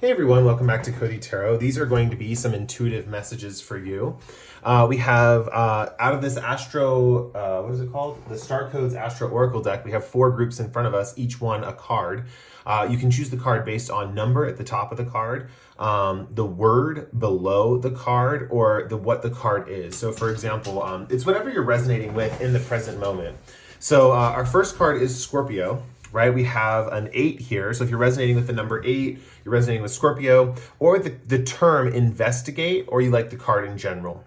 Hey everyone, welcome back to Cody Tarot. These are going to be some intuitive messages for you. We have out of this Astro, what is it called? The Star Codes Astro Oracle deck, we have 4 groups in front of us, each one a card. You can choose the card based on number at the top of the card, the word below the card, or what the card is. So for example, it's whatever you're resonating with in the present moment. So our first card is Scorpio. Right, we have an 8 here. So if you're resonating with the number 8, you're resonating with Scorpio, or the term investigate, or you like the card in general.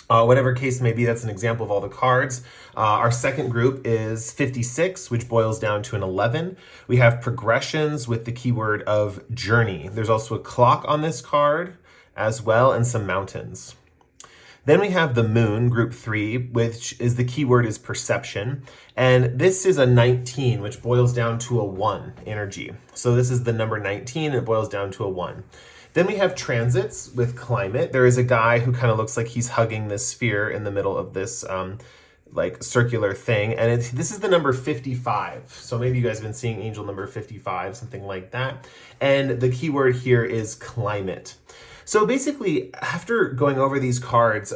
Whatever case may be, that's an example of all the cards. Our second group is 56, which boils down to an 11. We have progressions with the keyword of journey. There's also a clock on this card as well, and some mountains. Then we have the moon, group 3, which is the keyword is perception. And this is a 19, which boils down to a 1 energy. So this is the number 19, and it boils down to a 1. Then we have transits with climate. There is a guy who kind of looks like he's hugging this sphere in the middle of this like circular thing. And this is the number 55. So maybe you guys have been seeing angel number 55, something like that. And the keyword here is climate. So basically, after going over these cards,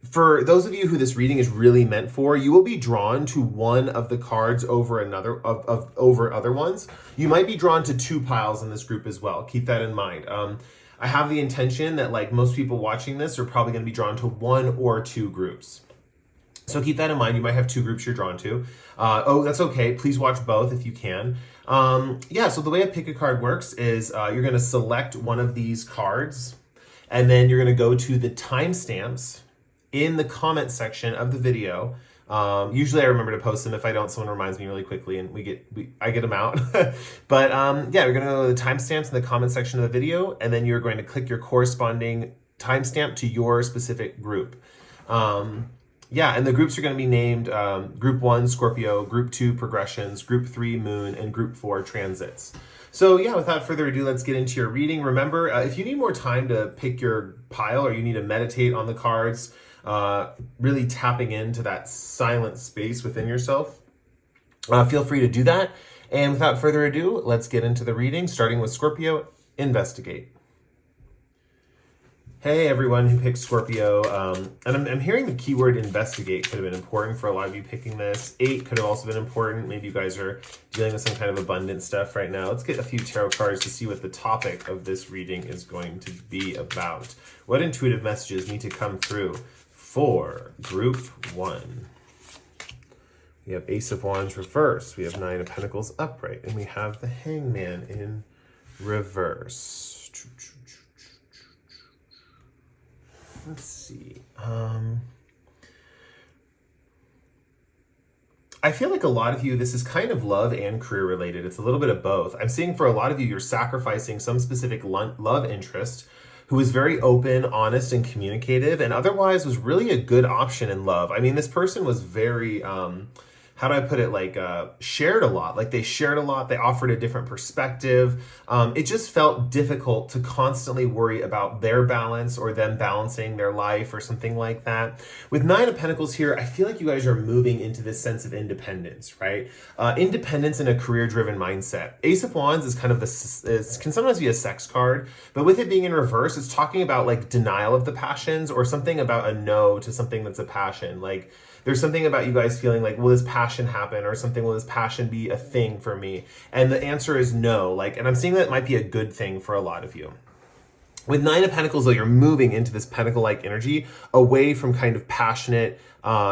for those of you who this reading is really meant for, you will be drawn to one of the cards over another over other ones. You might be drawn to 2 piles in this group as well. Keep that in mind. I have the intention that like most people watching this are probably going to be drawn to 1 or 2 groups. So keep that in mind. You might have 2 groups you're drawn to. That's okay. Please watch both if you can. So the way a pick a card works is you're going to select one of these cards, and then you're going to go to the timestamps in the comment section of the video. Usually I remember to post them. If I don't, someone reminds me really quickly, and I get them out. But you're going to go to the timestamps in the comment section of the video, and then you're going to click your corresponding timestamp to your specific group. And the groups are going to be named Group 1, Scorpio, Group 2, Progressions, Group 3, Moon, and Group 4, Transits. So without further ado, let's get into your reading. Remember, if you need more time to pick your pile, or you need to meditate on the cards, really tapping into that silent space within yourself, feel free to do that. And without further ado, let's get into the reading, starting with Scorpio, investigate. Hey everyone who picked Scorpio, and I'm hearing the keyword investigate could have been important for a lot of you picking this. 8 could have also been important. Maybe you guys are dealing with some kind of abundant stuff right now. Let's get a few tarot cards to see what the topic of this reading is going to be about. What intuitive messages need to come through for Group 1? We have Ace of Wands reversed. We have 9 of Pentacles upright. And we have the Hangman in reverse. Let's see. I feel like a lot of you, this is kind of love and career related. It's a little bit of both. I'm seeing for a lot of you, you're sacrificing some specific love interest who is very open, honest, and communicative, and otherwise was really a good option in love. I mean, this person was very, how do I put it, like shared a lot. Like they shared a lot, they offered a different perspective. It just felt difficult to constantly worry about their balance or them balancing their life or something like that. With 9 of Pentacles here, I feel like you guys are moving into this sense of independence, right? Independence in a career-driven mindset. Ace of Wands is kind of can sometimes be a sex card, but with it being in reverse, it's talking about like denial of the passions, or something about a no to something that's a passion. Like there's something about you guys feeling like, will this passion happen, or something, will this passion be a thing for me? And the answer is no. And I'm seeing that might be a good thing for a lot of you. With 9 of Pentacles, though, you're moving into this pentacle-like energy, away from kind of passionate,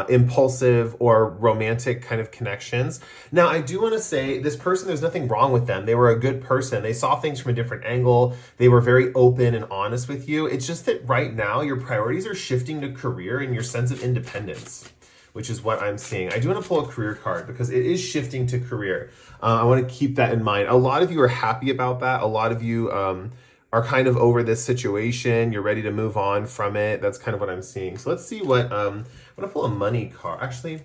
impulsive, or romantic kind of connections. Now, I do want to say, this person, there's nothing wrong with them. They were a good person. They saw things from a different angle. They were very open and honest with you. It's just that right now, your priorities are shifting to career and your sense of independence, which is what I'm seeing. I do want to pull a career card because it is shifting to career. I want to keep that in mind. A lot of you are happy about that. A lot of you are kind of over this situation. You're ready to move on from it. That's kind of what I'm seeing. So let's see what, I'm going to pull a money card. Actually,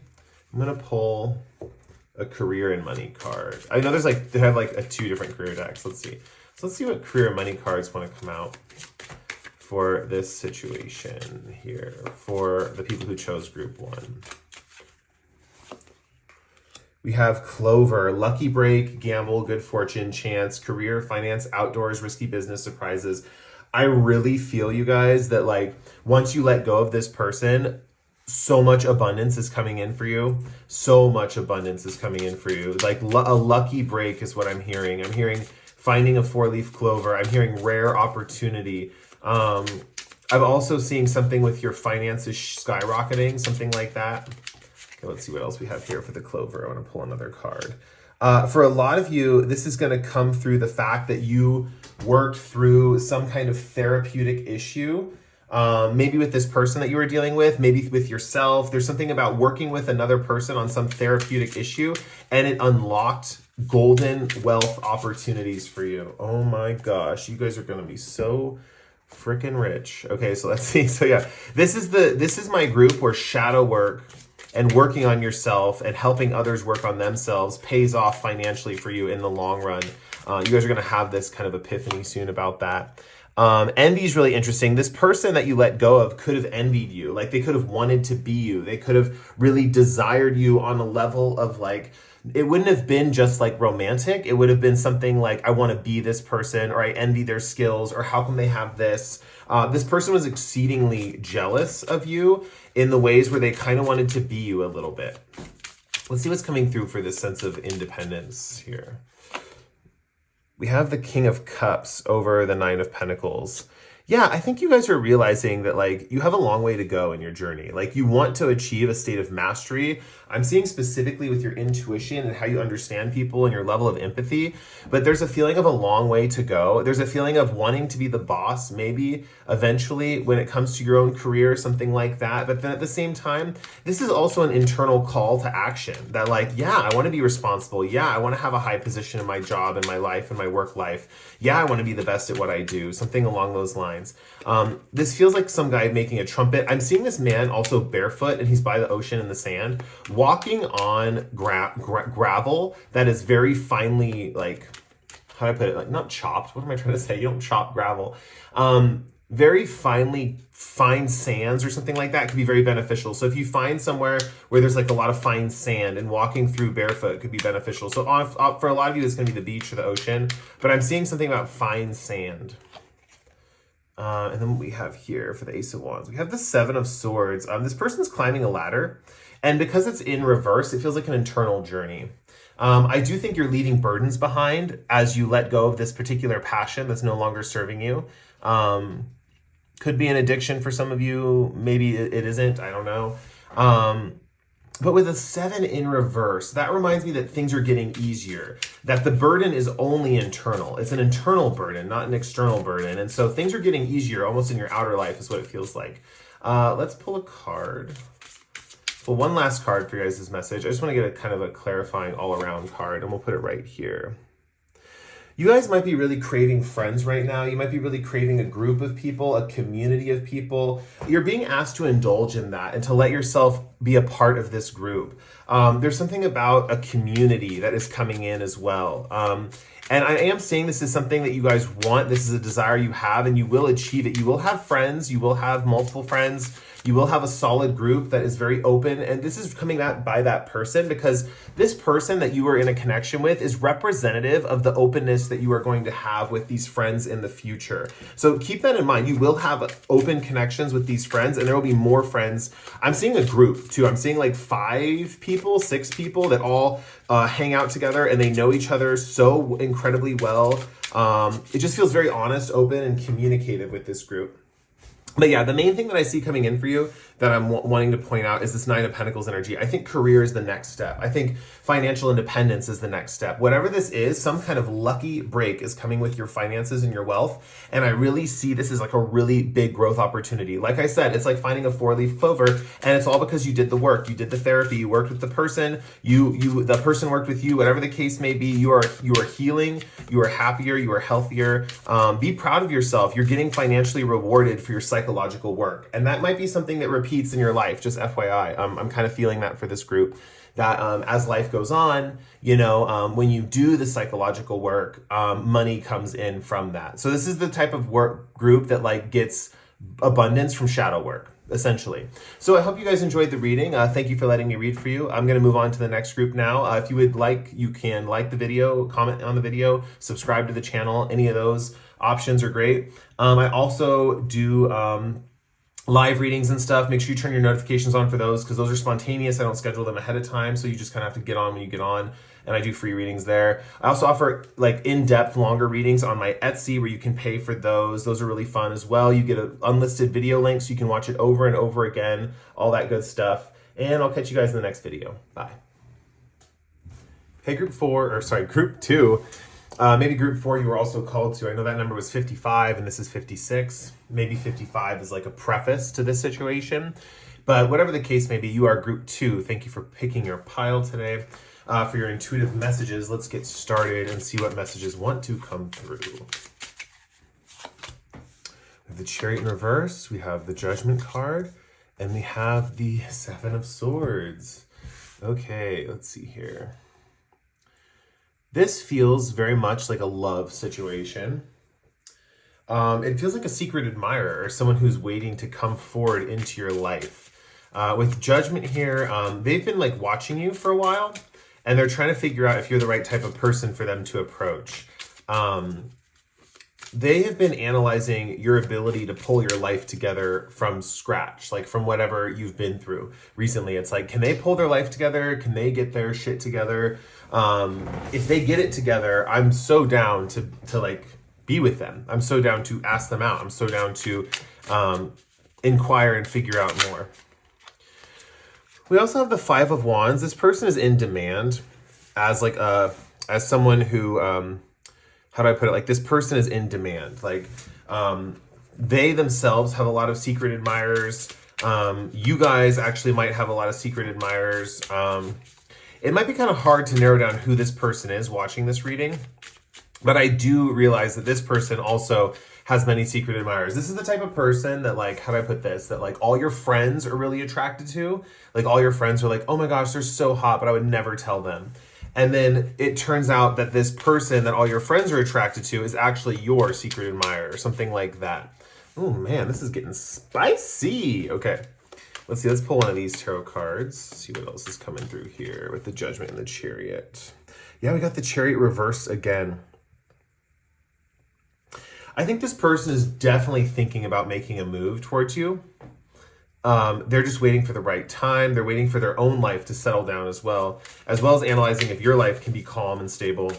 I'm going to pull a career and money card. I know they have 2 different career decks. Let's see. So let's see what career and money cards want to come out for this situation here, for the people who chose Group 1. We have Clover, lucky break, gamble, good fortune, chance, career, finance, outdoors, risky business, surprises. I really feel, you guys, that like once you let go of this person, so much abundance is coming in for you. So much abundance is coming in for you. Like a lucky break is what I'm hearing. I'm hearing finding a four-leaf clover. I'm hearing rare opportunity. I'm also seeing something with your finances skyrocketing, something like that. Okay, let's see what else we have here for the clover. I want to pull another card. For a lot of you, this is going to come through the fact that you worked through some kind of therapeutic issue. Maybe with this person that you were dealing with, maybe with yourself. There's something about working with another person on some therapeutic issue, and it unlocked golden wealth opportunities for you. Oh my gosh, you guys are going to be so freaking rich. Okay, so let's see. So yeah, this is my group where shadow work and working on yourself and helping others work on themselves pays off financially for you in the long run. You guys are going to have this kind of epiphany soon about that. Envy is really interesting. This person that you let go of could have envied you. Like they could have wanted to be you. They could have really desired you on a level of like, it wouldn't have been just like romantic. It would have been something like, I want to be this person, or I envy their skills, or how come they have this? This person was exceedingly jealous of you in the ways where they kind of wanted to be you a little bit. Let's see what's coming through for this sense of independence here. We have the King of Cups over the Nine of Pentacles. Yeah, I think you guys are realizing that like you have a long way to go in your journey. Like you want to achieve a state of mastery. I'm seeing specifically with your intuition and how you understand people and your level of empathy, but there's a feeling of a long way to go. There's a feeling of wanting to be the boss, maybe eventually when it comes to your own career, something like that. But then at the same time, this is also an internal call to action that like, yeah, I want to be responsible. Yeah, I want to have a high position in my job and my life and my work life. Yeah, I want to be the best at what I do, something along those lines. This feels like some guy making a trumpet. I'm seeing this man also barefoot, and he's by the ocean in the sand, walking on gravel that is very finely, like, how do I put it? Like, not chopped. What am I trying to say? You don't chop gravel. Very fine sands or something like that could be very beneficial. So if you find somewhere where there's like a lot of fine sand, and walking through barefoot could be beneficial. So for a lot of you, it's going to be the beach or the ocean, but I'm seeing something about fine sand. And then what we have here for the Ace of Wands, we have the Seven of Swords. This person's climbing a ladder, and because it's in reverse, it feels like an internal journey. I do think you're leaving burdens behind as you let go of this particular passion that's no longer serving you. Could be an addiction for some of you. Maybe it isn't. I don't know. But with a 7 in reverse, that reminds me that things are getting easier, that the burden is only internal. It's an internal burden, not an external burden. And so things are getting easier almost in your outer life is what it feels like. Let's pull a card. Well, one last card for you guys' message. I just want to get a kind of a clarifying all-around card, and we'll put it right here. You guys might be really craving friends right now. You might be really craving a group of people, a community of people. You're being asked to indulge in that and to let yourself be a part of this group. There's something about a community that is coming in as well. And I am saying this is something that you guys want. This is a desire you have, and you will achieve it. You will have friends. You will have multiple friends. You will have a solid group that is very open. And this is coming out by that person, because this person that you are in a connection with is representative of the openness that you are going to have with these friends in the future. So keep that in mind. You will have open connections with these friends, and there will be more friends. I'm seeing a group too. I'm seeing like 5 people, 6 people that all hang out together, and they know each other so incredibly well. It just feels very honest, open, and communicative with this group. But yeah, the main thing that I see coming in for you that I'm wanting to point out is this 9 of Pentacles energy. I think career is the next step. I think financial independence is the next step. Whatever this is, some kind of lucky break is coming with your finances and your wealth. And I really see this as like a really big growth opportunity. Like I said, it's like finding a 4-leaf clover, and it's all because you did the work. You did the therapy. You worked with the person. The person worked with you. Whatever the case may be, you are healing. You are happier. You are healthier. Be proud of yourself. You're getting financially rewarded for your psychological work, and that might be something that repeats in your life. Just FYI, I'm kind of feeling that for this group. That as life goes on, when you do the psychological work, money comes in from that. So this is the type of work group that like gets abundance from shadow work. essentially. So I hope you guys enjoyed the reading. Thank you for letting me read for you. I'm going to move on to the next group now. If you would like, you can like the video, comment on the video, subscribe to the channel. Any of those options are great. I also do live readings and stuff. Make sure you turn your notifications on for those, because those are spontaneous. I don't schedule them ahead of time, so you just kind of have to get on when you get on, and I do free readings there. I also offer like in-depth longer readings on my Etsy where you can pay for those. Those are really fun as well. You get an unlisted video link so you can watch it over and over again, all that good stuff. And I'll catch you guys in the next video. Bye. Okay, group 2. Maybe group 4 you were also called to. I know that number was 55 and this is 56. Maybe 55 is like a preface to this situation. But whatever the case may be, you are group 2. Thank you for picking your pile today. For your intuitive messages, let's get started and see what messages want to come through. We have the Chariot in reverse, we have the Judgment card, and we have the 7 of Swords. Okay, let's see here. This feels very much like a love situation. It feels like a secret admirer or someone who's waiting to come forward into your life. With Judgment here, they've been like watching you for a while, and they're trying to figure out if you're the right type of person for them to approach. They have been analyzing your ability to pull your life together from scratch, like from whatever you've been through recently. It's like, can they pull their life together? Can they get their shit together? If they get it together, I'm so down to like be with them. I'm so down to ask them out. I'm so down to inquire and figure out more. We also have the 5 of Wands. This person is in demand as like as someone who, how do I put it? Like this person is in demand. Like they themselves have a lot of secret admirers. You guys actually might have a lot of secret admirers. It might be kind of hard to narrow down who this person is watching this reading, but I do realize that this person also has many secret admirers. This is the type of person that, like, how do I put this? That like all your friends are really attracted to. Like all your friends are like, oh my gosh, they're so hot, but I would never tell them. And then it turns out that this person that all your friends are attracted to is actually your secret admirer or something like that. Oh man, this is getting spicy. Okay, let's see. Let's pull one of these tarot cards. See what else is coming through here with the Judgment and the Chariot. Yeah, we got the Chariot reversed again. I think this person is definitely thinking about making a move towards you. They're just waiting for the right time. They're waiting for their own life to settle down as well as analyzing if your life can be calm and stable.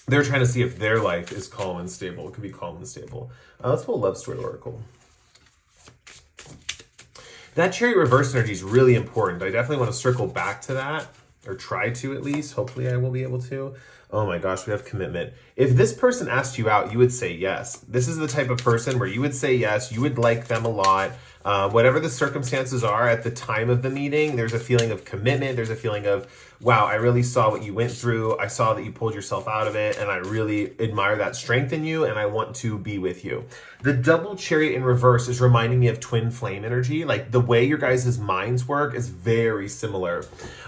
They're trying to see if their life is calm and stable. It could be calm and stable. Let's pull a love story oracle. That Chariot reverse energy is really important. I definitely want to circle back to that, or try to at least. Hopefully I will be able to. Oh my gosh, we have commitment. If this person asked you out, you would say yes. This is the type of person where you would say yes. You would like them a lot. Whatever the circumstances are at the time of the meeting, there's a feeling of commitment. There's a feeling of, wow, I really saw what you went through. I saw that you pulled yourself out of it, and I really admire that strength in you, and I want to be with you. The double Chariot in reverse is reminding me of twin flame energy. Like the way your guys' minds work is very similar.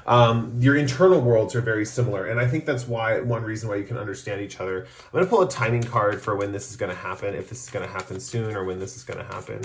Your internal worlds are very similar, and I think that's one reason why you can understand each other. I'm going to pull a timing card for when this is going to happen, if this is going to happen soon or when this is going to happen.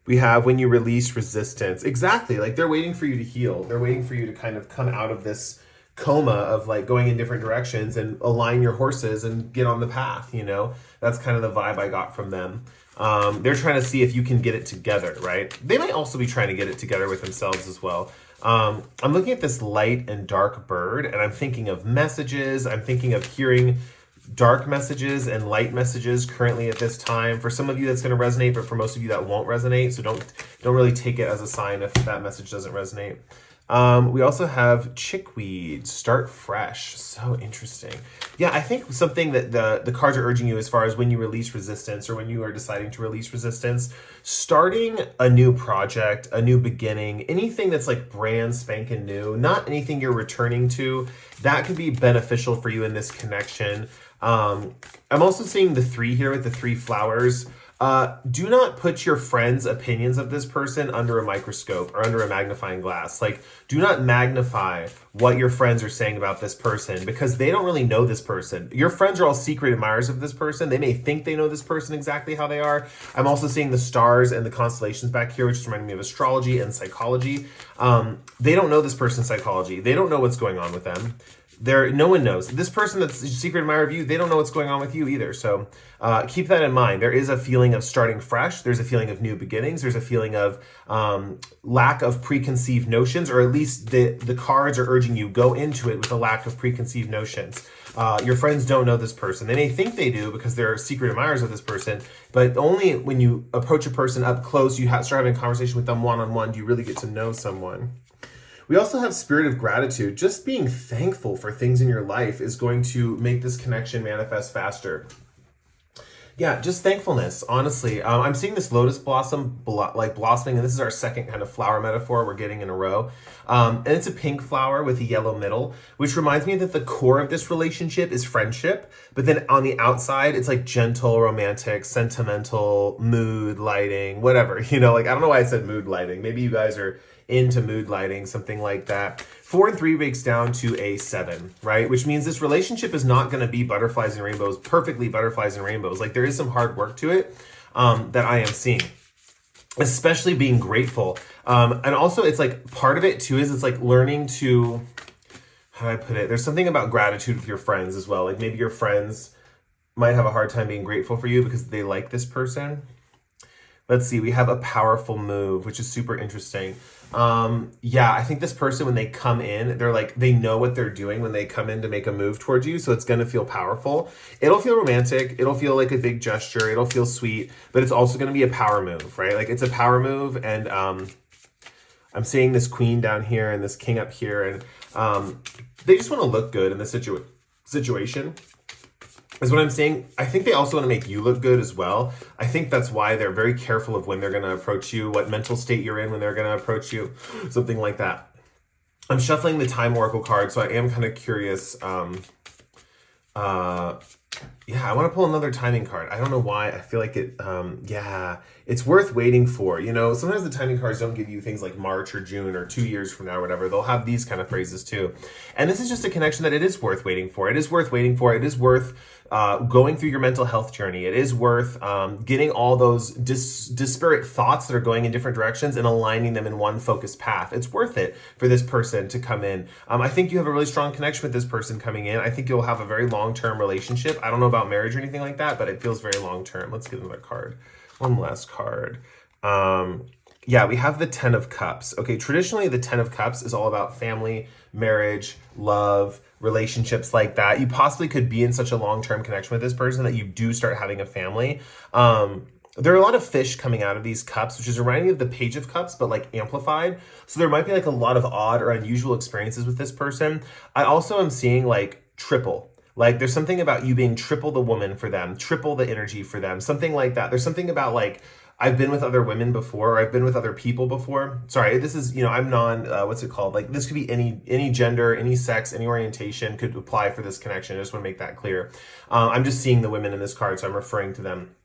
We have when you release resistance. Exactly. Like they're waiting for you to heal. They're waiting for you to kind of come out of this coma of like going in different directions and align your horses and get on the path. You know, that's kind of the vibe I got from them. They're trying to see if you can get it together, right? They might also be trying to get it together with themselves as well. I'm looking at this light and dark bird, and I'm thinking of messages. I'm thinking of hearing dark messages and light messages currently at this time. For some of you that's going to resonate, but for most of you that won't resonate. So don't really take it as a sign if that message doesn't resonate. We also have chickweed, start fresh. So interesting. Yeah, I think something that the cards are urging you as far as when you release resistance or when you are deciding to release resistance, starting a new project, a new beginning, anything that's like brand spanking new, not anything you're returning to, that could be beneficial for you in this connection. I'm also seeing the 3 here with the 3 flowers. Do not put your friends' opinions of this person under a microscope or under a magnifying glass. Like, do not magnify what your friends are saying about this person because they don't really know this person. Your friends are all secret admirers of this person. They may think they know this person exactly how they are. I'm also seeing the stars and the constellations back here, which is reminding me of astrology and psychology. They don't know this person's psychology. They don't know what's going on with them. No one knows. This person that's a secret admirer of you, they don't know what's going on with you either. So keep that in mind. There is a feeling of starting fresh. There's a feeling of new beginnings. There's a feeling of lack of preconceived notions, or at least the cards are urging you go into it with a lack of preconceived notions. Your friends don't know this person. They may think they do because they're secret admirers of this person, but only when you approach a person up close, you start having a conversation with them one-on-one, do you really get to know someone. We also have spirit of gratitude. Just being thankful for things in your life is going to make this connection manifest faster. Yeah, just thankfulness, honestly. I'm seeing this lotus blossom blossoming, and this is our second kind of flower metaphor we're getting in a row. And it's a pink flower with a yellow middle, which reminds me that the core of this relationship is friendship. But then on the outside, it's like gentle, romantic, sentimental, mood lighting, whatever. I don't know why I said mood lighting. Maybe you guys are into mood lighting, something like that. 4 and 3 breaks down to a 7, right? Which means this relationship is not going to be butterflies and rainbows, perfectly butterflies and rainbows. Like, there is some hard work to it that I am seeing, especially being grateful. And also it's like part of it too is it's like learning to, how do I put it? There's something about gratitude with your friends as well. Like maybe your friends might have a hard time being grateful for you because they like this person. Let's see, we have a powerful move, which is super interesting. I think this person, when they come in, they know what they're doing when they come in to make a move towards you. So it's going to feel powerful. It'll feel romantic. It'll feel like a big gesture. It'll feel sweet, but it's also going to be a power move, right? Like it's a power move. And, I'm seeing this queen down here and this king up here, and, they just want to look good in this situation. Is what I'm saying. I think they also want to make you look good as well. I think that's why they're very careful of when they're going to approach you, what mental state you're in when they're going to approach you, something like that. I'm shuffling the Time Oracle card, so I am kind of curious. I want to pull another timing card. I don't know why. I feel like it's worth waiting for. Sometimes the timing cards don't give you things like March or June or 2 years from now or whatever. They'll have these kind of phrases too. And this is just a connection that it is worth waiting for. It is worth waiting for. It is worth going through your mental health journey. It is worth getting all those disparate thoughts that are going in different directions and aligning them in one focused path. It's worth it for this person to come in. I think you have a really strong connection with this person coming in. I think you'll have a very long-term relationship. I don't know about marriage or anything like that, but it feels very long-term. Let's get another card. One last card. We have the 10 of Cups. Okay, traditionally the 10 of Cups is all about family, marriage, love, relationships like that. You possibly could be in such a long-term connection with this person that you do start having a family. There are a lot of fish coming out of these cups, which is reminding me of the Page of Cups, but like amplified. So there might be like a lot of odd or unusual experiences with this person. I also am seeing like triple. Like there's something about you being triple the woman for them, triple the energy for them, something like that. There's something about like, I've been with other women before, or I've been with other people before. Sorry, this is, I'm what's it called? Like this could be any gender, any sex, any orientation could apply for this connection. I just want to make that clear. I'm just seeing the women in this card, so I'm referring to them.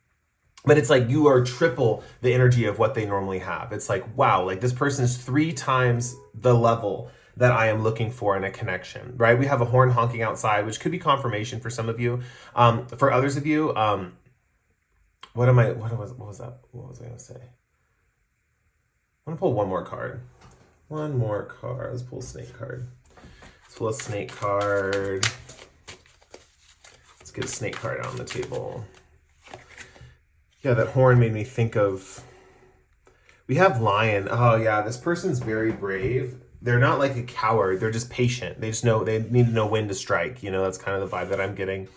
But it's like you are triple the energy of what they normally have. It's like, wow, like this person is 3 times the level that I am looking for in a connection, right? We have a horn honking outside, which could be confirmation for some of you. For others of you, what was that? What was I going to say? I'm going to pull one more card. One more card. Let's pull a snake card. Let's pull a snake card. Let's get a snake card out on the table. Yeah, that horn made me think of... We have lion. Oh, yeah, this person's very brave. They're not like a coward. They're just patient. They just know, they need to know when to strike. That's kind of the vibe that I'm getting.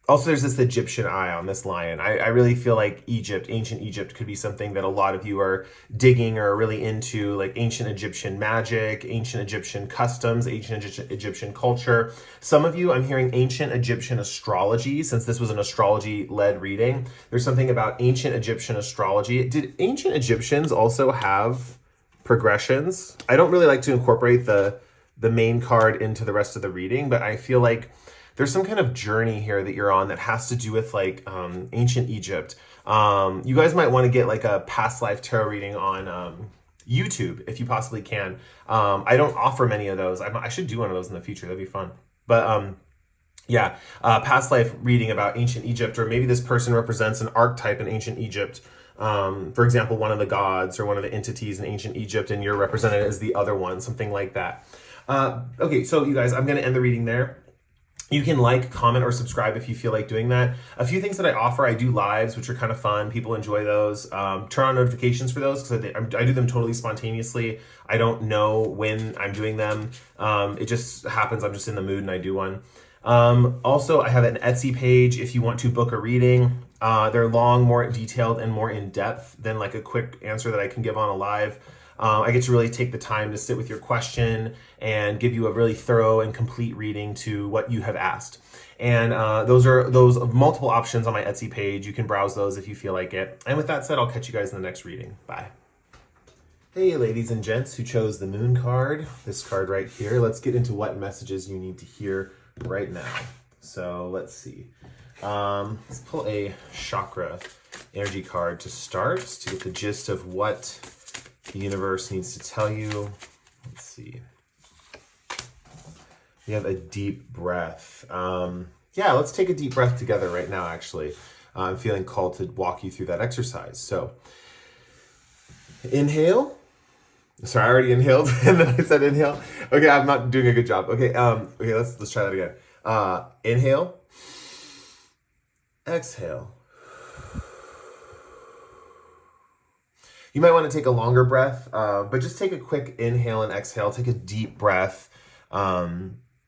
Also, there's this Egyptian eye on this lion. I really feel like ancient Egypt could be something that a lot of you are digging or are really into, like ancient Egyptian magic, ancient Egyptian customs, ancient Egyptian culture. Some of you, I'm hearing ancient Egyptian astrology, since this was an astrology-led reading. There's something about ancient Egyptian astrology. Did ancient Egyptians also have progressions? I don't really like to incorporate the main card into the rest of the reading, but I feel like there's some kind of journey here that you're on that has to do with like ancient Egypt. You guys might want to get like a past life tarot reading on YouTube if you possibly can. I don't offer many of those. I should do one of those in the future. That'd be fun. But yeah, past life reading about ancient Egypt, or maybe this person represents an archetype in ancient Egypt. For example, one of the gods or one of the entities in ancient Egypt, and you're represented as the other one, something like that. Okay, so you guys, I'm going to end the reading there. You can like, comment, or subscribe if you feel like doing that. A few things that I offer, I do lives, which are kind of fun. People enjoy those. Turn on notifications for those because I do them totally spontaneously. I don't know when I'm doing them. It just happens. I'm just in the mood and I do one. Also, I have an Etsy page if you want to book a reading. They're long, more detailed, and more in depth than like a quick answer that I can give on a live. I get to really take the time to sit with your question and give you a really thorough and complete reading to what you have asked. And those are multiple options on my Etsy page. You can browse those if you feel like it. And with that said, I'll catch you guys in the next reading. Bye. Hey, ladies and gents who chose the moon card, this card right here. Let's get into what messages you need to hear right now. So let's see. Let's pull a chakra energy card to start to get the gist of what the universe needs to tell you. Let's see. We have a deep breath. Yeah, let's take a deep breath together right now, actually. I'm feeling called to walk you through that exercise. So inhale. Sorry, I already inhaled and then I said inhale. Okay, I'm not doing a good job. Okay, let's try that again. Inhale. Exhale. You might want to take a longer breath, but just take a quick inhale and exhale. Take a deep breath.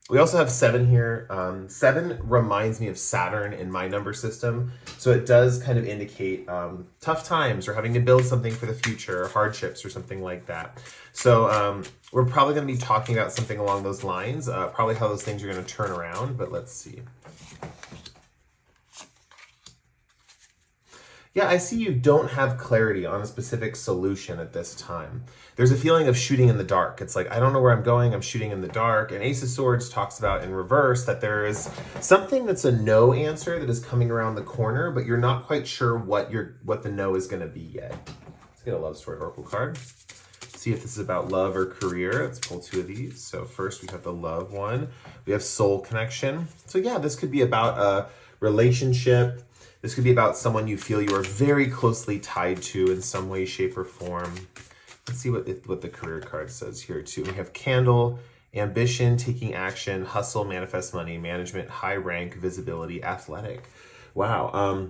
We also have 7 here. 7 reminds me of Saturn in my number system. So it does kind of indicate tough times or having to build something for the future, or hardships or something like that. So we're probably going to be talking about something along those lines, probably how those things are going to turn around, but let's see. Yeah, I see you don't have clarity on a specific solution at this time. There's a feeling of shooting in the dark. It's like, I don't know where I'm going, I'm shooting in the dark. And Ace of Swords talks about in reverse that there is something that's a no answer that is coming around the corner, but you're not quite sure what the no is going to be yet. Let's get a love story oracle card. See if this is about love or career. Let's pull 2 of these. So first we have the love one. We have soul connection. So yeah, this could be about a relationship. This could be about someone you feel you are very closely tied to in some way, shape, or form. Let's see what the career card says here too. We have candle, ambition, taking action, hustle, manifest money, management, high rank, visibility, athletic. Wow.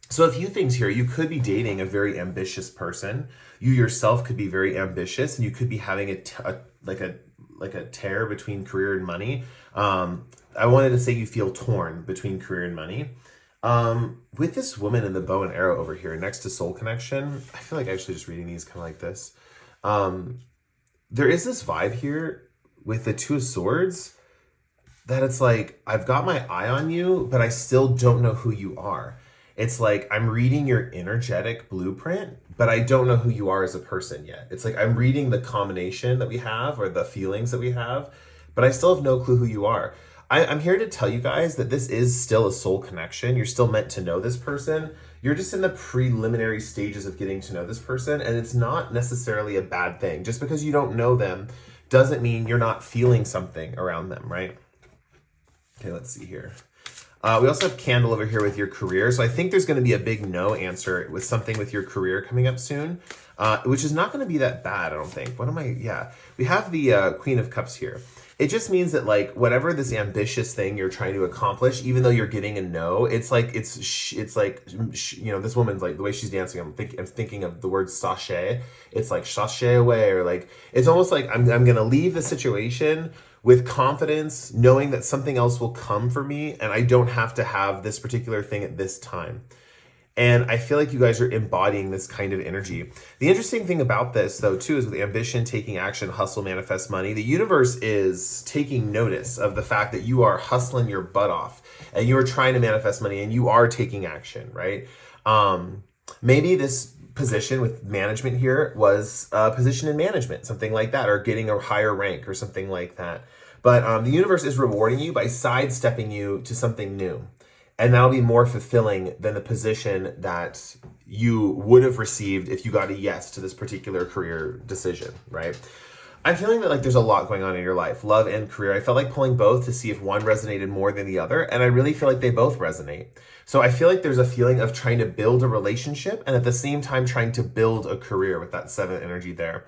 So a few things here. You could be dating a very ambitious person. You yourself could be very ambitious, and you could be having a tear between career and money. I wanted to say you feel torn between career and money. With this woman in the bow and arrow over here next to soul connection, I feel like actually just reading these kind of like this. There is this vibe here with the 2 of Swords that it's like, I've got my eye on you, but I still don't know who you are. It's like, I'm reading your energetic blueprint, but I don't know who you are as a person yet. It's like, I'm reading the combination that we have or the feelings that we have, but I still have no clue who you are. I'm here to tell you guys that this is still a soul connection. You're still meant to know this person. You're just in the preliminary stages of getting to know this person, and it's not necessarily a bad thing. Just because you don't know them doesn't mean you're not feeling something around them, right? Okay, let's see here. We also have candle over here with your career. So I think there's going to be a big no answer with something with your career coming up soon, which is not going to be that bad, I don't think. We have the Queen of Cups here. It just means that like whatever this ambitious thing you're trying to accomplish, even though you're getting a no, it's like you know, this woman's like the way she's dancing. I'm thinking of the word sachet. It's like sachet away, or like it's almost like I'm gonna leave the situation with confidence, knowing that something else will come for me, and I don't have to have this particular thing at this time. And I feel like you guys are embodying this kind of energy. The interesting thing about this, though, too, is with ambition, taking action, hustle, manifest money, the universe is taking notice of the fact that you are hustling your butt off and you are trying to manifest money and you are taking action, right? Maybe this position with management here was a position in management, something like that, or getting a higher rank or something like that. But the universe is rewarding you by sidestepping you to something new. And that'll be more fulfilling than the position that you would have received if you got a yes to this particular career decision, right? I'm feeling that like there's a lot going on in your life, love and career. I felt like pulling both to see if one resonated more than the other, and I really feel like they both resonate. So I feel like there's a feeling of trying to build a relationship and at the same time trying to build a career with that 7 energy there.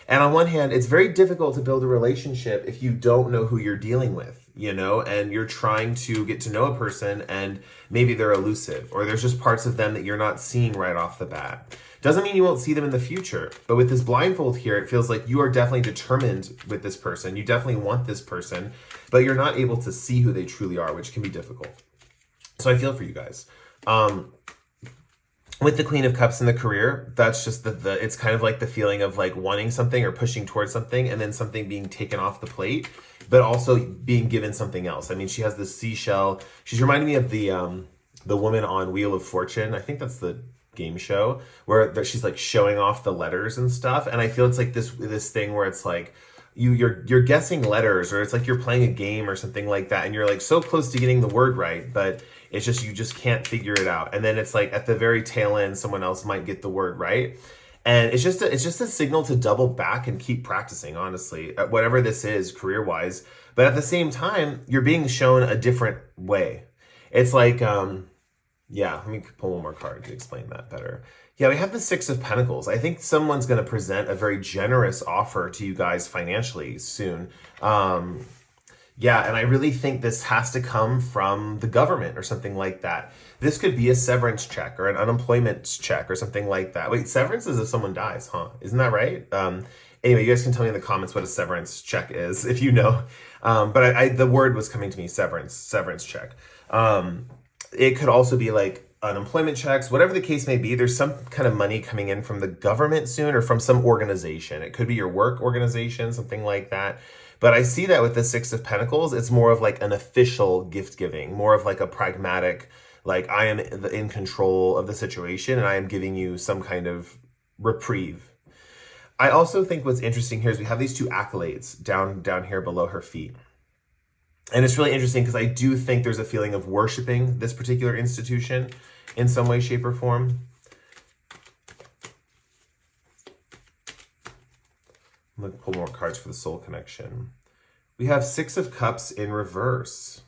And on one hand, it's very difficult to build a relationship if you don't know who you're dealing with, you know, and you're trying to get to know a person and maybe they're elusive or there's just parts of them that you're not seeing right off the bat. Doesn't mean you won't see them in the future, but with this blindfold here, it feels like you are definitely determined with this person. You definitely want this person, but you're not able to see who they truly are, which can be difficult. So I feel for you guys. With the Queen of Cups in the career, that's just it's kind of like the feeling of like wanting something or pushing towards something and then something being taken off the plate, but also being given something else. I mean, she has this seashell. She's reminding me of the woman on Wheel of Fortune. I think that's the game show where she's like showing off the letters and stuff. And I feel it's like this thing where it's like you're guessing letters, or it's like you're playing a game or something like that, and you're like so close to getting the word right, but it's just you just can't figure it out. And then it's like at the very tail end, someone else might get the word right. And it's just a signal to double back and keep practicing, honestly, at whatever this is career-wise. But at the same time, you're being shown a different way. It's like, yeah, let me pull one more card to explain that better. Yeah, we have the 6 of Pentacles. I think someone's going to present a very generous offer to you guys financially soon. Yeah, and I really think this has to come from the government or something like that. This could be a severance check or an unemployment check or something like that. Wait, severance is if someone dies, huh? Isn't that right? Anyway, you guys can tell me in the comments what a severance check is if you know. But the word was coming to me, severance check. It could also be like unemployment checks, whatever the case may be. There's some kind of money coming in from the government soon or from some organization. It could be your work organization, something like that. But I see that with the 6 of Pentacles, it's more of like an official gift giving, more of like a pragmatic, like I am in control of the situation and I am giving you some kind of reprieve. I also think what's interesting here is we have these 2 accolades down here below her feet. And it's really interesting because I do think there's a feeling of worshiping this particular institution in some way, shape, or form. I'm going to pull more cards for the soul connection. We have 6 of Cups in reverse.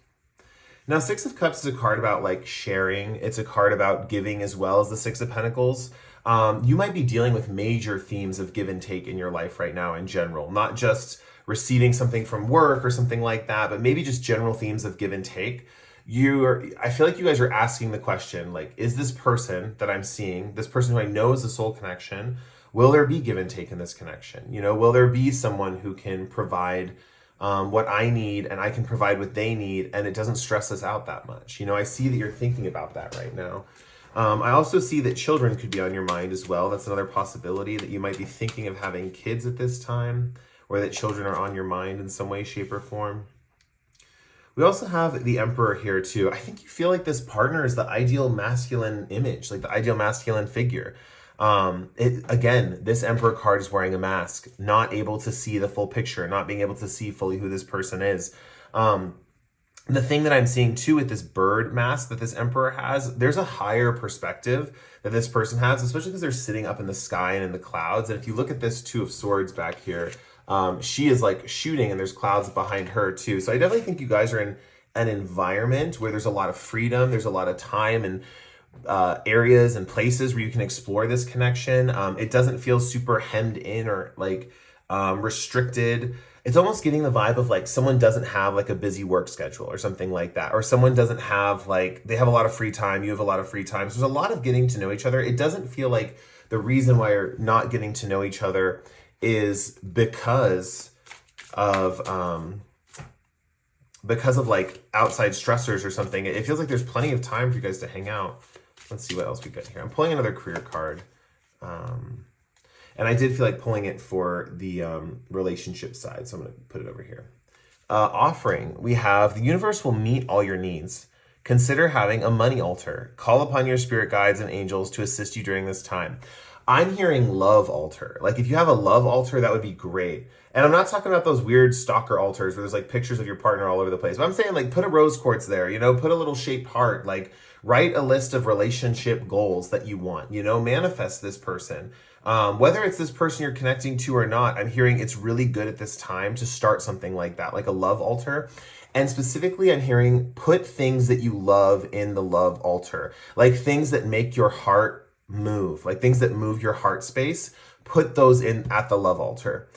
Now, 6 of Cups is a card about like sharing. It's a card about giving as well as the 6 of Pentacles. You might be dealing with major themes of give and take in your life right now in general, not just receiving something from work or something like that, but maybe just general themes of give and take. I feel like you guys are asking the question, like, is this person that I'm seeing, this person who I know is a soul connection, will there be give and take in this connection? You know, will there be someone who can provide what I need and I can provide what they need and it doesn't stress us out that much? You know, I see that you're thinking about that right now. I also see that children could be on your mind as well. That's another possibility, that you might be thinking of having kids at this time, or that children are on your mind in some way, shape, or form. We also have the Emperor here too. I think you feel like this partner is the ideal masculine image, like the ideal masculine figure. Again, this Emperor card is wearing a mask, not able to see the full picture, not being able to see fully who this person is. The thing that I'm seeing too with this bird mask that this Emperor has, there's a higher perspective that this person has, especially because they're sitting up in the sky and in the clouds. And if you look at this 2 of Swords back here, she is like shooting and there's clouds behind her too. So I definitely think you guys are in an environment where there's a lot of freedom, there's a lot of time and areas and places where you can explore this connection. It doesn't feel super hemmed in or like restricted. It's almost getting the vibe of like someone doesn't have like a busy work schedule or something like that, or someone doesn't have like, they have a lot of free time, you have a lot of free time. So there's a lot of getting to know each other. It doesn't feel like the reason why you're not getting to know each other is because of like outside stressors or something. It feels like there's plenty of time for you guys to hang out. Let's see what else we got here. I'm pulling another career card. And I did feel like pulling it for the relationship side. So I'm going to put it over here. Offering. We have the universe will meet all your needs. Consider having a money altar. Call upon your spirit guides and angels to assist you during this time. I'm hearing love altar. Like if you have a love altar, that would be great. And I'm not talking about those weird stalker altars where there's like pictures of your partner all over the place. But I'm saying like put a rose quartz there, you know, put a little shaped heart, like write a list of relationship goals that you want, you know, manifest this person. Whether it's this person you're connecting to or not, I'm hearing it's really good at this time to start something like that, like a love altar. And specifically, I'm hearing put things that you love in the love altar, like things that make your heart move, like things that move your heart space. Put those in at the love altar.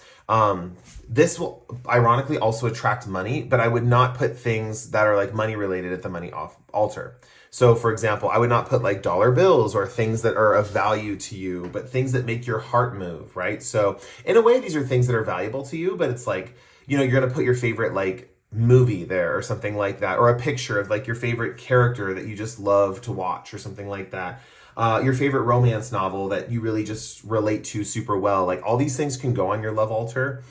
This will ironically also attract money, but I would not put things that are like money related at the money off altar. So for example, I would not put like dollar bills or things that are of value to you, but things that make your heart move, right? So in a way, these are things that are valuable to you, but it's like, you know, you're going to put your favorite like movie there or something like that, or a picture of like your favorite character that you just love to watch or something like that. Your favorite romance novel that you really just relate to super well. Like all these things can go on your love altar.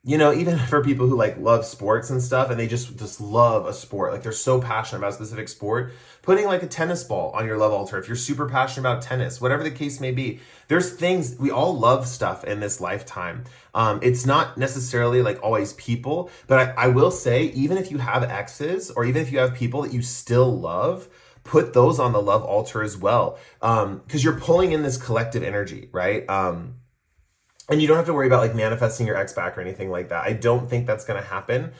You know, even for people who like love sports and stuff and they just love a sport, like they're so passionate about a specific sport, putting like a tennis ball on your love altar if you're super passionate about tennis, whatever the case may be. There's things, we all love stuff in this lifetime. It's not necessarily like always people, but I will say, even if you have exes or even if you have people that you still love, put those on the love altar as well. Because you're pulling in this collective energy, right? And you don't have to worry about like manifesting your ex back or anything like that. I don't think that's going to happen.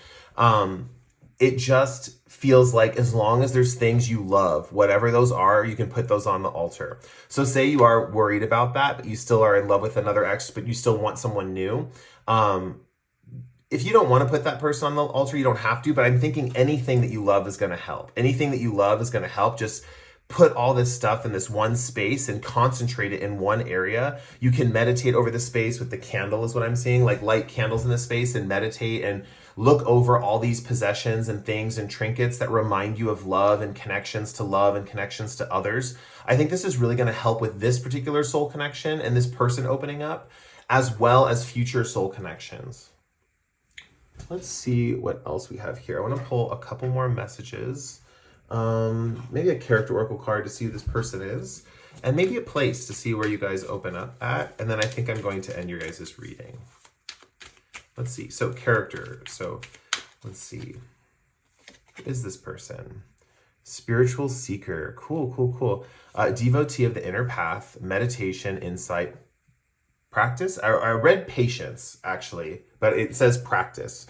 It just feels like as long as there's things you love, whatever those are, you can put those on the altar. So say you are worried about that, but you still are in love with another ex, but you still want someone new. If you don't want to put that person on the altar, you don't have to, but I'm thinking anything that you love is going to help. Anything that you love is going to help. Just put all this stuff in this one space and concentrate it in one area. You can meditate over the space with the candle is what I'm seeing, like light candles in the space and meditate and look over all these possessions and things and trinkets that remind you of love and connections to others. I think this is really going to help with this particular soul connection and this person opening up, as well as future soul connections. Let's see what else we have here. I want to pull a couple more messages. Maybe a character oracle card to see who this person is, and maybe a place to see where you guys open up at. And then I think I'm going to end your guys' reading. Let's see. So character. So let's see. Who is this person? Spiritual seeker. Cool. Devotee of the inner path, meditation, insight, practice. I read patience actually, but it says practice.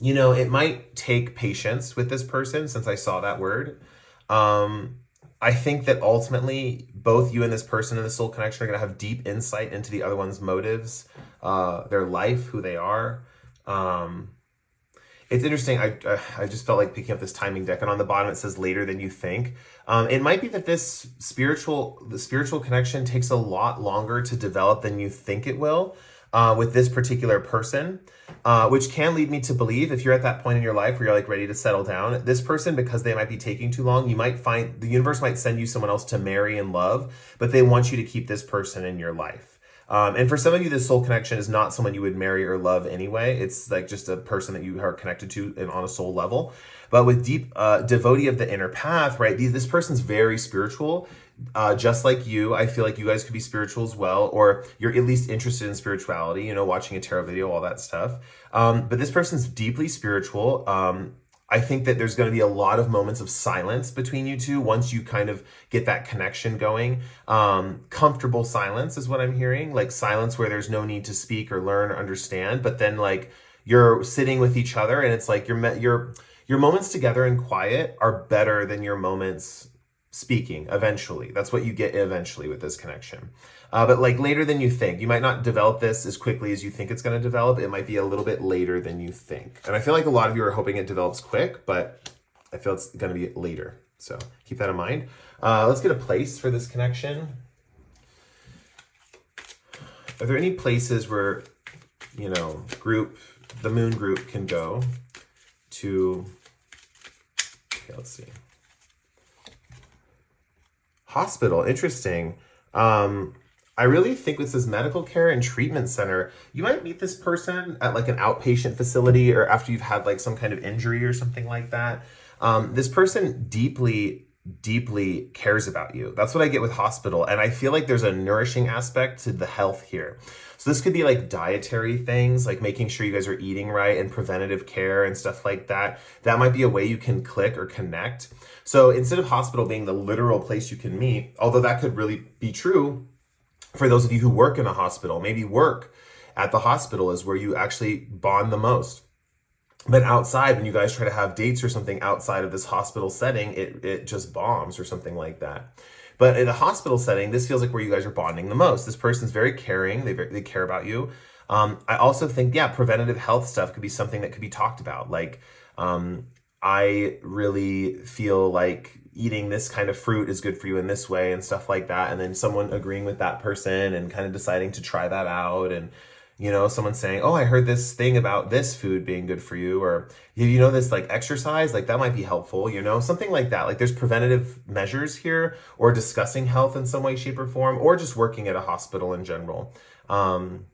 You know, it might take patience with this person since I saw that word. I think that ultimately both you and this person in the soul connection are going to have deep insight into the other one's motives, their life, who they are. It's interesting. I just felt like picking up this timing deck, and on the bottom it says later than you think. It might be that the spiritual connection takes a lot longer to develop than you think it will. With this particular person, which can lead me to believe if you're at that point in your life where you're like ready to settle down, this person, because they might be taking too long, you might find the universe might send you someone else to marry and love, but they want you to keep this person in your life. And for some of you, this soul connection is not someone you would marry or love anyway. It's like just a person that you are connected to on a soul level. But with deep devotee of the inner path, right? This person's very spiritual. Just like you, I feel like you guys could be spiritual as well, or you're at least interested in spirituality, you know, watching a tarot video, all that stuff. But this person's deeply spiritual. I think that there's going to be a lot of moments of silence between you two once you kind of get that connection going. Comfortable silence is what I'm hearing, like silence where there's no need to speak or learn or understand, but then like you're sitting with each other and it's like your moments together in quiet are better than your moments speaking eventually. That's what you get eventually with this connection. But like later than you think. You might not develop this as quickly as you think it's going to develop. It might be a little bit later than you think. And I feel like a lot of you are hoping it develops quick, but I feel it's going to be later. So keep that in mind. Let's get a place for this connection. Are there any places where, you know, the moon group can go to, okay, let's see. Hospital, interesting. I really think this is medical care and treatment center. You might meet this person at like an outpatient facility or after you've had like some kind of injury or something like that. This person deeply deeply cares about you. That's what I get with hospital. And I feel like there's a nourishing aspect to the health here. So this could be like dietary things, like making sure you guys are eating right and preventative care and stuff like that. That might be a way you can click or connect. So instead of hospital being the literal place you can meet, although that could really be true for those of you who work in a hospital, maybe work at the hospital is where you actually bond the most. But outside, when you guys try to have dates or something outside of this hospital setting, it just bombs or something like that. But in a hospital setting, this feels like where you guys are bonding the most. This person's very caring. They care about you. I also think, yeah, preventative health stuff could be something that could be talked about. Like, I really feel like eating this kind of fruit is good for you in this way and stuff like that. And then someone agreeing with that person and kind of deciding to try that out. And someone saying, oh, I heard this thing about this food being good for you, or this like exercise, like that might be helpful, something like that. Like there's preventative measures here, or discussing health in some way, shape, or form, or just working at a hospital in general. I'm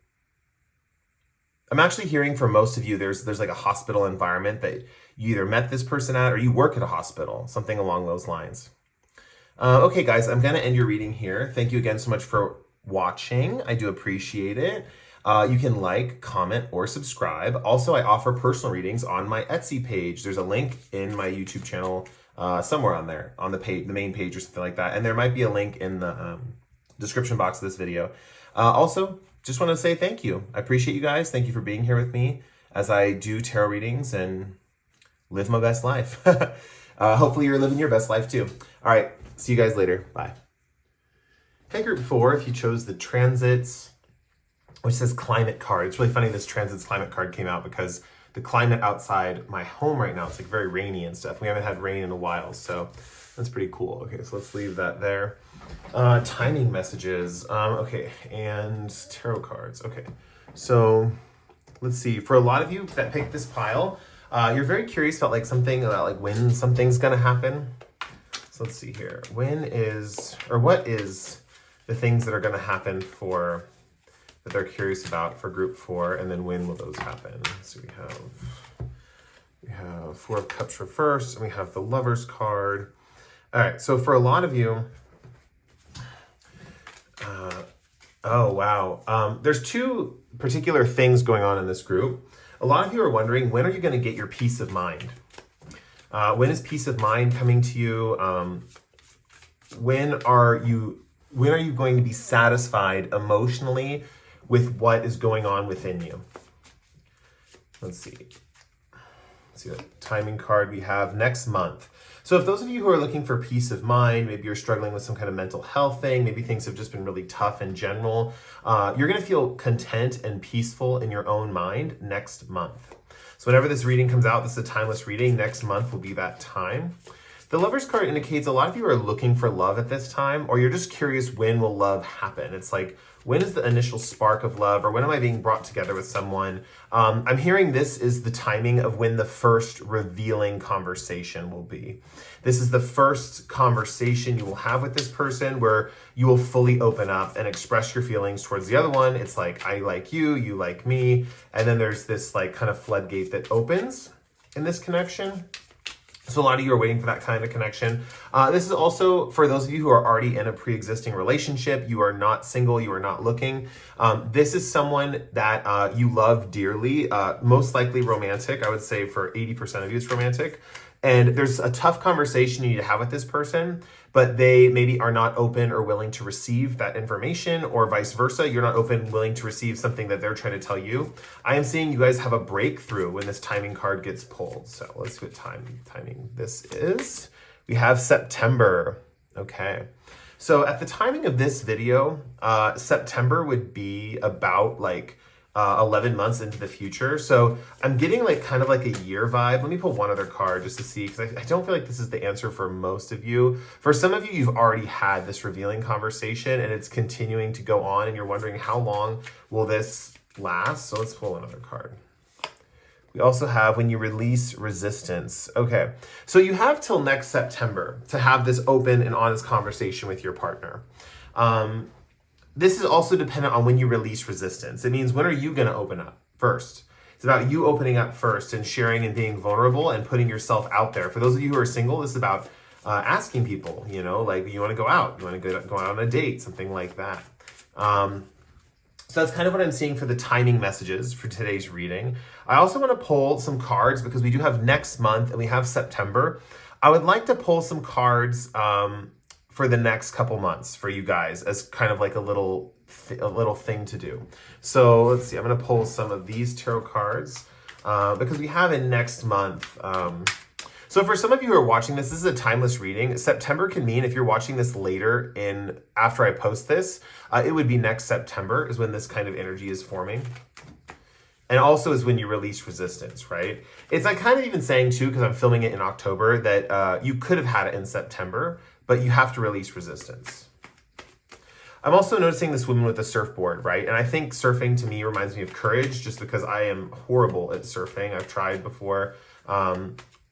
actually hearing from most of you, there's like a hospital environment that you either met this person at, or you work at a hospital, something along those lines. Okay, guys, I'm going to end your reading here. Thank you again so much for watching. I do appreciate it. You can like, comment, or subscribe. Also, I offer personal readings on my Etsy page. There's a link in my YouTube channel somewhere on there, on the page, the main page or something like that. And there might be a link in the description box of this video. Also, just want to say thank you. I appreciate you guys. Thank you for being here with me as I do tarot readings and live my best life. Hopefully you're living your best life too. All right, see you guys later. Bye. Okay, group 4, if you chose the transits, which says climate card. It's really funny this transits climate card came out because the climate outside my home right now, it's like very rainy and stuff. We haven't had rain in a while, so that's pretty cool. Okay, so let's leave that there. Timing messages. Okay, and tarot cards. Okay, so let's see. For a lot of you that picked this pile, you're very curious about like something about like when something's gonna happen. So let's see here. What is the things that are gonna happen that they're curious about for group 4, and then when will those happen? So we have 4 of Cups reversed, and we have the Lover's card. All right, so for a lot of you, oh wow, there's 2 particular things going on in this group. A lot of you are wondering, when are you going to get your peace of mind? When is peace of mind coming to you? When are you going to be satisfied emotionally with what is going on within you? Let's see the timing card we have next month. So if those of you who are looking for peace of mind, maybe you're struggling with some kind of mental health thing, maybe things have just been really tough in general, you're going to feel content and peaceful in your own mind next month. So whenever this reading comes out, this is a timeless reading. Next month will be that time. The Lover's card indicates a lot of you are looking for love at this time, or you're just curious, when will love happen? It's like, when is the initial spark of love, or when am I being brought together with someone? I'm hearing this is the timing of when the first revealing conversation will be. This is the first conversation you will have with this person where you will fully open up and express your feelings towards the other one. It's like, I like you, you like me. And then there's this like kind of floodgate that opens in this connection. So a lot of you are waiting for that kind of connection. This is also for those of you who are already in a pre-existing relationship. You are not single, you are not looking. This is someone that you love dearly, most likely romantic. I would say for 80% of you it's romantic. And there's a tough conversation you need to have with this person, but they maybe are not open or willing to receive that information, or vice versa. You're not open, willing to receive something that they're trying to tell you. I am seeing you guys have a breakthrough when this timing card gets pulled. So let's see what timing this is. We have September. Okay. So at the timing of this video, September would be about like 11 months into the future. So I'm getting like kind of like a year vibe. Let me pull one other card just to see, because I don't feel like this is the answer for most of you. For some of you, you've already had this revealing conversation and it's continuing to go on and you're wondering, how long will this last? So let's pull another card. We also have when you release resistance. Okay, so you have till next September to have this open and honest conversation with your partner. This is also dependent on when you release resistance. It means, when are you going to open up first? It's about you opening up first and sharing and being vulnerable and putting yourself out there. For those of you who are single, this is about asking people, you know, like you want to go out, you want to go out on a date, something like that. So that's kind of what I'm seeing for the timing messages for today's reading. I also want to pull some cards because we do have next month and we have September. I would like to pull some cards for the next couple months for you guys as kind of like a little thing to do. So let's see, I'm going to pull some of these tarot cards because we have in next month. So for some of you who are watching this is a timeless reading. September can mean if you're watching this later after I post this, it would be next September is when this kind of energy is forming. And also is when you release resistance, right? It's like kind of even saying too, because I'm filming it in October, that you could have had it in September, but you have to release resistance. I'm also noticing this woman with a surfboard, right? And I think surfing to me reminds me of courage just because I am horrible at surfing. I've tried before.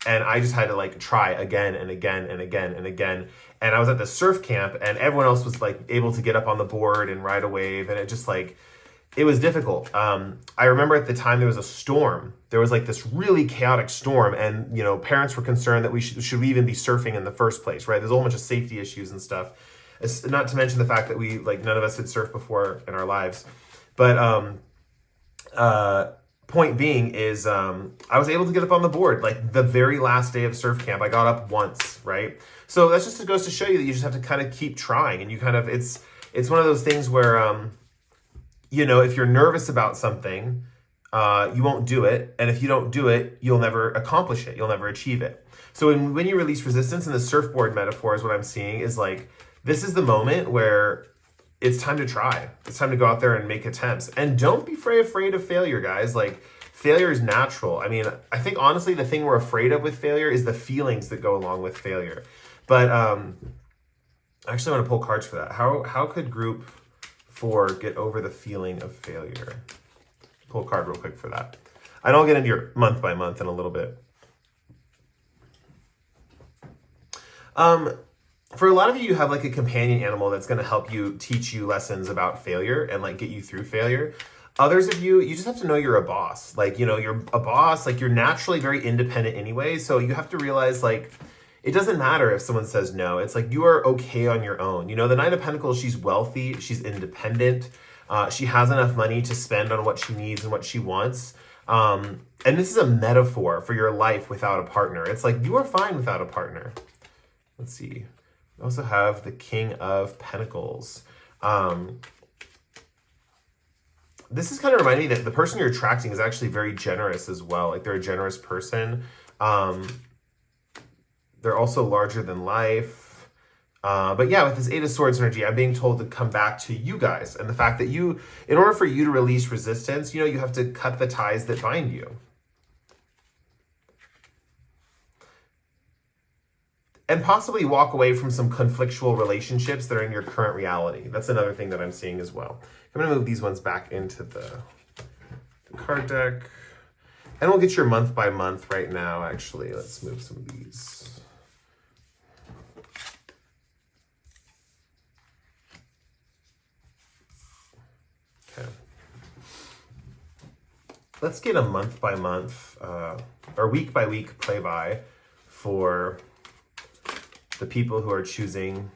And I just had to like try again and again and again and again. And I was at the surf camp and everyone else was like able to get up on the board and ride a wave. And it just like, it was difficult. I remember at the time there was a storm. There was like this really chaotic storm. And, you know, parents were concerned that should we even be surfing in the first place, right? There's a whole bunch of safety issues and stuff. It's not to mention the fact that none of us had surfed before in our lives. But, point being is I was able to get up on the board like the very last day of surf camp. I got up once, right? So that's just goes to show you that you just have to kind of keep trying, and you kind of it's one of those things where you know, if you're nervous about something, you won't do it, and if you don't do it, you'll never accomplish it. You'll never achieve it. So when you release resistance, and the surfboard metaphor is what I'm seeing is like this is the moment where it's time to try. It's time to go out there and make attempts. And don't be afraid of failure, guys. Like, failure is natural. I mean, I think, honestly, the thing we're afraid of with failure is the feelings that go along with failure. But I actually want to pull cards for that. How could group 4 get over the feeling of failure? Pull a card real quick for that. And I'll get into your month by month in a little bit. For a lot of you have like a companion animal that's going to help you teach you lessons about failure and like get you through failure. Others of you, you just have to know you're a boss. Like, you know, you're a boss, like you're naturally very independent anyway. So you have to realize like, it doesn't matter if someone says no. It's like, you are okay on your own. You know, the Nine of Pentacles, she's wealthy, she's independent. She has enough money to spend on what she needs and what she wants. And this is a metaphor for your life without a partner. It's like, you are fine without a partner. Let's see. We also have the King of Pentacles. This is kind of reminding me that the person you're attracting is actually very generous as well. Like, they're a generous person. They're also larger than life. But yeah, with this Eight of Swords energy, I'm being told to come back to you guys. And the fact that in order for you to release resistance, you know, you have to cut the ties that bind you. And possibly walk away from some conflictual relationships that are in your current reality. That's another thing that I'm seeing as well. I'm going to move these ones back into the card deck. And we'll get your month by month right now, actually. Let's move some of these. Okay. Let's get a month by month, or week by week play-by for the people who are choosing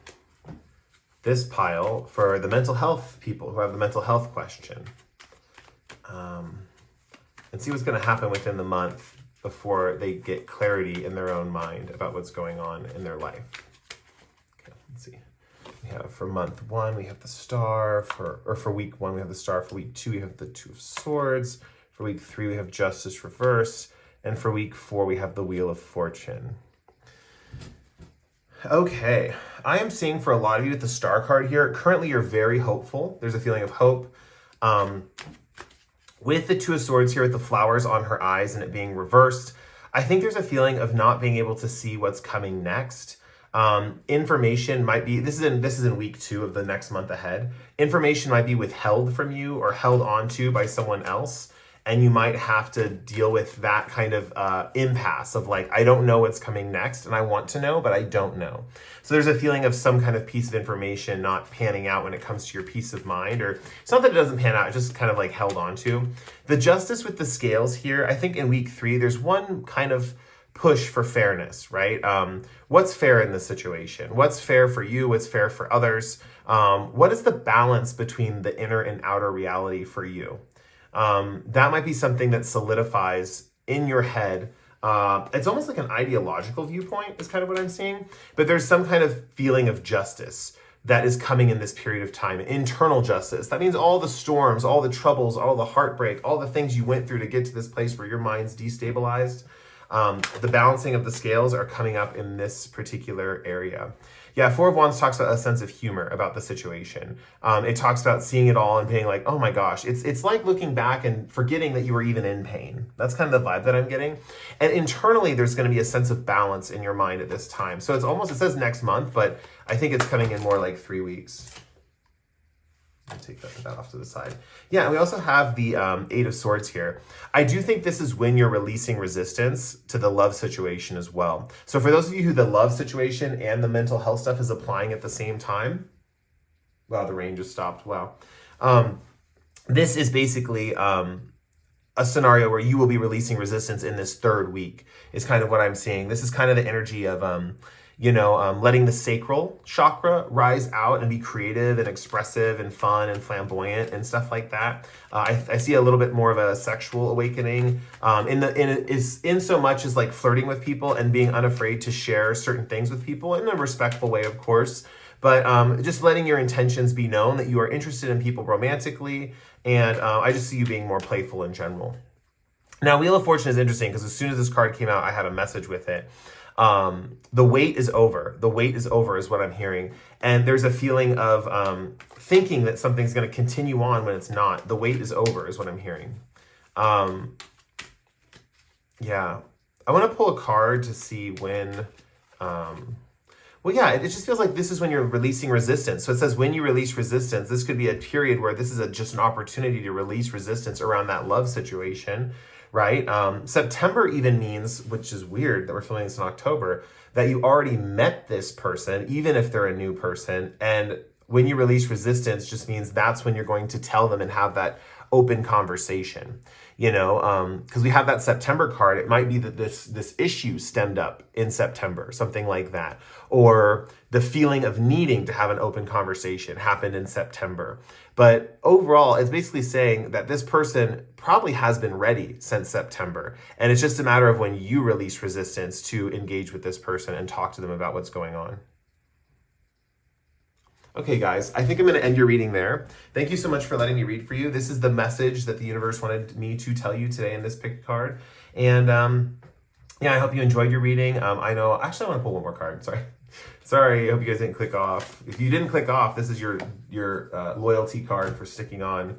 this pile for the mental health people who have the mental health question. And see what's going to happen within the month before they get clarity in their own mind about what's going on in their life. Okay, let's see. We have for month 1, we have the Star. For week 1, we have the Star. For week 2, we have the Two of Swords. For week 3, we have Justice reverse. And for week 4, we have the Wheel of Fortune. Okay, I am seeing for a lot of you with the Star card here, currently you're very hopeful. There's a feeling of hope. With the Two of Swords here with the flowers on her eyes and it being reversed, I think there's a feeling of not being able to see what's coming next. Information might be, this is in week 2 of the next month ahead. Information might be withheld from you or held onto by someone else. And you might have to deal with that kind of impasse of like, I don't know what's coming next and I want to know, but I don't know. So there's a feeling of some kind of piece of information not panning out when it comes to your peace of mind, or it's not that it doesn't pan out, it's just kind of like held onto. The Justice with the scales here, I think in week 3, there's one kind of push for fairness, right? What's fair in this situation? What's fair for you? What's fair for others? What is the balance between the inner and outer reality for you? That might be something that solidifies in your head. It's almost like an ideological viewpoint is kind of what I'm seeing, but there's some kind of feeling of justice that is coming in this period of time, internal justice. That means all the storms, all the troubles, all the heartbreak, all the things you went through to get to this place where your mind's destabilized. The balancing of the scales are coming up in this particular area. Yeah, Four of Wands talks about a sense of humor about the situation. It talks about seeing it all and being like, oh my gosh, it's like looking back and forgetting that you were even in pain. That's kind of the vibe that I'm getting. And internally, there's going to be a sense of balance in your mind at this time. So it's almost, it says next month, but I think it's coming in more like 3 weeks. I'll take that off to the side. Yeah, and we also have the Eight of Swords here. I do think this is when you're releasing resistance to the love situation as well. So for those of you who the love situation and the mental health stuff is applying at the same time, wow, the rain just stopped, wow. This is basically a scenario where you will be releasing resistance in this 3rd week is kind of what I'm seeing. This is kind of the energy of letting the sacral chakra rise out and be creative and expressive and fun and flamboyant and stuff like that. I see a little bit more of a sexual awakening in so much as like flirting with people and being unafraid to share certain things with people in a respectful way, of course. But just letting your intentions be known that you are interested in people romantically. And I just see you being more playful in general. Now, Wheel of Fortune is interesting because as soon as this card came out, I had a message with it. The wait is over. The wait is over is what I'm hearing. And there's a feeling of thinking that something's going to continue on when it's not. The wait is over is what I'm hearing. Yeah. I want to pull a card to see when... well, yeah, it just feels like this is when you're releasing resistance. So it says when you release resistance, this could be a period where this is just an opportunity to release resistance around that love situation. Right? September even means, which is weird that we're filming this in October, that you already met this person, even if they're a new person. And when you release resistance just means that's when you're going to tell them and have that open conversation, because we have that September card. It might be that this issue stemmed up in September, something like that. Or the feeling of needing to have an open conversation happened in September. But overall, it's basically saying that this person probably has been ready since September. And it's just a matter of when you release resistance to engage with this person and talk to them about what's going on. Okay, guys, I think I'm going to end your reading there. Thank you so much for letting me read for you. This is the message that the universe wanted me to tell you today in this picked card. And yeah, I hope you enjoyed your reading. I know, actually, I want to pull one more card. Sorry, I hope you guys didn't click off. If you didn't click off, this is your loyalty card for sticking on.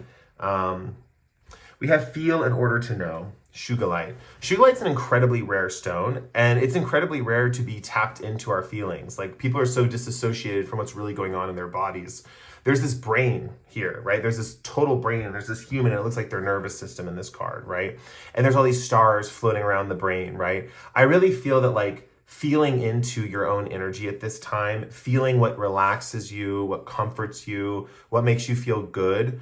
We have Feel in Order to Know. Shugalite. Shugalite's an incredibly rare stone, and it's incredibly rare to be tapped into our feelings. Like, people are so disassociated from what's really going on in their bodies. There's this brain here, right? There's this total brain, and there's this human, and it looks like their nervous system in this card, right? And there's all these stars floating around the brain, right? I really feel that, like, feeling into your own energy at this time, feeling what relaxes you, what comforts you, what makes you feel good.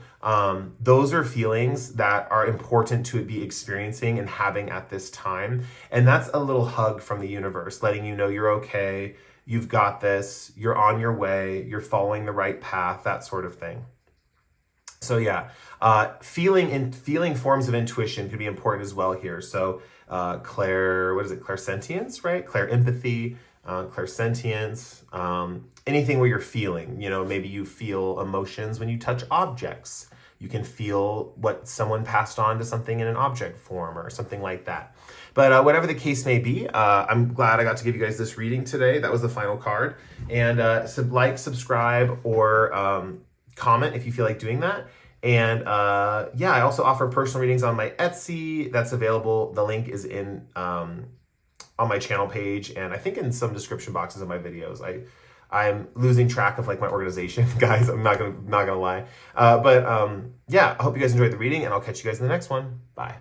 Those are feelings that are important to be experiencing and having at this time. And that's a little hug from the universe, letting you know you're okay, you've got this, you're on your way, you're following the right path, that sort of thing. So yeah, feeling forms of intuition could be important as well here. So clairsentience, right? Clairempathy, clairsentience, anything where you're feeling, maybe you feel emotions when you touch objects. You can feel what someone passed on to something in an object form or something like that. But whatever the case may be, I'm glad I got to give you guys this reading today. That was the final card. And subscribe, or comment if you feel like doing that. And yeah, I also offer personal readings on my Etsy. That's available. The link is in on my channel page, and I think in some description boxes of my videos. I'm losing track of like my organization, guys. I'm not gonna lie. But yeah, I hope you guys enjoyed the reading, and I'll catch you guys in the next one. Bye.